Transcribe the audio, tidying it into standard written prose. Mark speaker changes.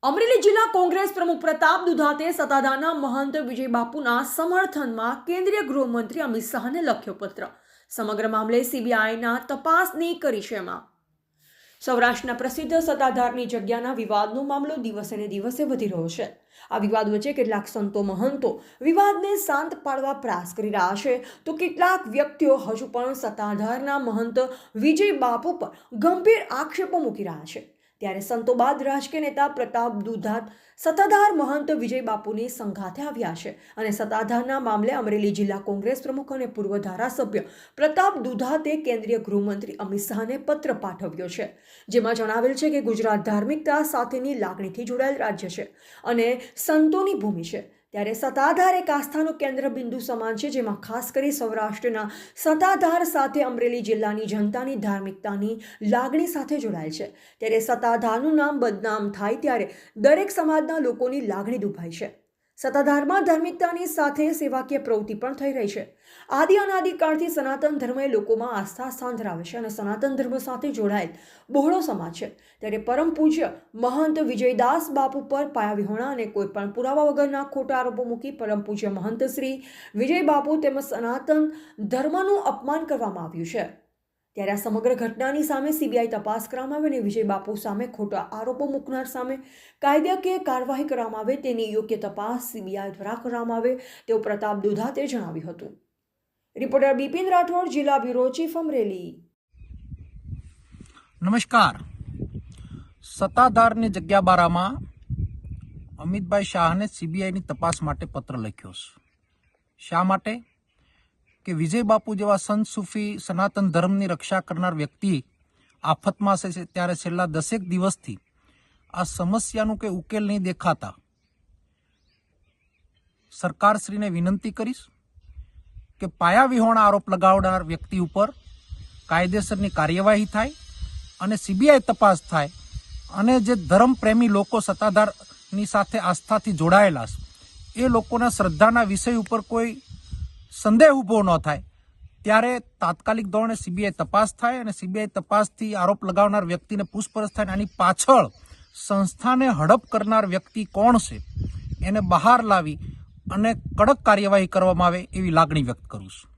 Speaker 1: અમરેલી જિલ્લા કોંગ્રેસ પ્રમુખ પ્રતાપ દુધાતે સત્તાધારના મહંત વિજય બાપુના સમર્થનમાં કેન્દ્રીય ગૃહમંત્રી અમિત શાહને લખ્યો પત્ર। સમગ્ર મામલે સીબીઆઈના તપાસની કરી છે। સૌરાષ્ટ્રના પ્રસિદ્ધ સત્તાધારની જગ્યાના વિવાદનો મામલો દિવસે ને દિવસે વધી રહ્યો છે। આ વિવાદ વચ્ચે કેટલાક સંતો મહંતો વિવાદને શાંત પાડવા પ્રયાસ કરી રહ્યા છે, તો કેટલાક વ્યક્તિઓ હજુ પણ સત્તાધારના મહંત વિજય બાપુ પર ગંભીર આક્ષેપો મૂકી રહ્યા છે। ત્યારે સંતો બાદ રાજકીય નેતા પ્રતાપ દુધાત સત્તાધાર મહંત વિજય બાપુની સંગાથે આવ્યા છે અને સત્તાધારના મામલે અમરેલી જિલ્લા કોંગ્રેસ પ્રમુખ અને પૂર્વ ધારાસભ્ય પ્રતાપ દુધાતે કેન્દ્રીય ગૃહમંત્રી અમિત શાહને પત્ર પાઠવ્યો છે, જેમાં જણાવેલ છે કે ગુજરાત ધાર્મિકતા સાથેની લાગણીથી જોડાયેલ રાજ્ય છે અને સંતોની ભૂમિ છે। ત્યારે સત્તાધાર એક આસ્થાનું કેન્દ્ર બિંદુ સમાન છે, જેમાં ખાસ કરી સૌરાષ્ટ્રના સત્તાધાર સાથે અમરેલી જિલ્લાની જનતાની ધાર્મિકતાની લાગણી સાથે જોડાયેલ છે। ત્યારે સત્તાધારનું નામ બદનામ થાય ત્યારે દરેક સમાજના લોકોની લાગણી દુભાઈ છે। સત્તાધારમાં ધાર્મિકતાની સાથે સેવાકીય પ્રવૃત્તિ પણ થઈ રહી છે। આદિ અનાદિકાળથી સનાતન ધર્મએ લોકોમાં આસ્થા સ્થાન ધરાવે છે અને સનાતન ધર્મ સાથે જોડાયેલ બહોળો સમાજ છે। ત્યારે પરમ પૂજ્ય મહંત વિજયદાસ બાપુ પર પાયાવિહોણા અને કોઈ પણ પુરાવા વગરના ખોટા આરોપો મૂકી પરમ પૂજ્ય મહંત શ્રી વિજય બાપુ તેમજ સનાતન ધર્મનું અપમાન કરવામાં આવ્યું છે। ત્યારે આ સમગ્ર ઘટનાની સામે સીબીઆઈ તપાસ કરવામાં આવે અને વિજય બાપુ સામે ખોટા આરોપો મૂકનાર સામે કાયદાકીય કાર્યવાહી કરવામાં આવે તેની યોગ્ય તપાસ સીબીઆઈ દ્વારા કરવામાં આવે તેવું પ્રતાપ દુધાતે જણાવ્યું હતું। રિપોર્ટર બિપિન રાઠોડ, જિલ્લા બ્યુરો ચીફ, અમરેલી।
Speaker 2: નમસ્કાર। સત્તાધારની જગ્યા બારામાં અમિતભાઈ શાહને સીબીઆઈની તપાસ માટે પત્ર લખ્યો છે। શા માટે? કે વિજય બાપુ જેવા સંત સૂફી સનાતન ધર્મની રક્ષા કરનાર વ્યક્તિ આફતમાં છે, ત્યારે છેલ્લા 10 દિવસથી આ સમસ્યાનું કંઈ ઉકેલ નહીં દેખાતા સરકારશ્રીને વિનંતી કરીશ કે પાયાવિહોણા આરોપ લગાવનાર વ્યક્તિ ઉપર કાયદેસરની કાર્યવાહી થાય અને સીબીઆઈ તપાસ થાય અને જે ધર્મપ્રેમી લોકો સત્તાધારની સાથે આસ્થાથી જોડાયેલા છે એ લોકોના શ્રદ્ધાના વિષય ઉપર કોઈ સંદેહ ઊભો ન થાય, ત્યારે તાત્કાલિક ધોરણે સીબીઆઈ તપાસ થાય અને સીબીઆઈ તપાસથી આરોપ લગાવનાર વ્યક્તિને પૂછપરછ થાય। આની પાછળ સંસ્થાને હડપ કરનાર વ્યક્તિ કોણ છે એને બહાર લાવી અને કડક કાર્યવાહી કરવામાં આવે એવી લાગણી વ્યક્ત કરું છું।